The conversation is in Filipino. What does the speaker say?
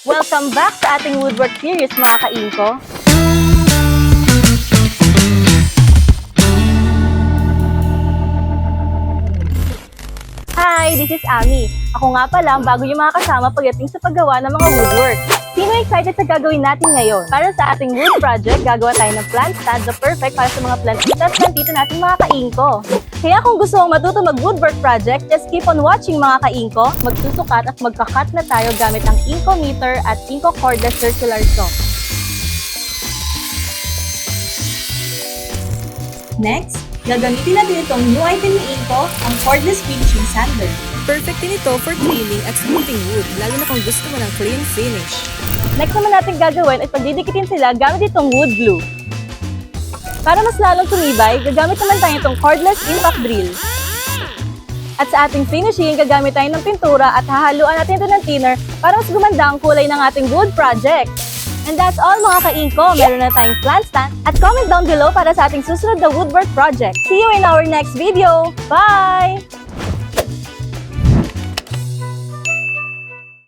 Welcome back sa ating woodwork series mga ka-INGCO. Hi, this is Ami. Ako nga pala ang bago yung mga kasama pagdating sa paggawa ng mga woodwork. Sino excited sa gagawin natin ngayon? Para sa ating wood project, gagawa tayo ng plant stand na perfect para sa mga plantita at plantito nating mga ka-INGCO. Kaya kung gusto mong matuto mag-woodwork project, just keep on watching mga ka-INGCO. Magsusukat at magkakat na tayo gamit ang INGCO meter at INGCO cordless circular saw. Next, gagamitin natin itong new item ni INGCO, ang cordless finishing sander. Perfect din ito for cleaning at smoothing wood, lalo na kung gusto mo ng clean finish. Next naman natin gagawin ay pagdidikitin sila gamit itong wood glue. Para mas lalong tumibay, gagamit naman tayo itong cordless impact drill. At sa ating finishing, gagamit tayo ng pintura at hahaluan natin ito ng thinner para mas gumanda ang kulay ng ating wood project. And that's all mga ka-INGCO. Meron na tayong plant stand at comment down below para sa ating susunod na woodwork project. See you in our next video. Bye!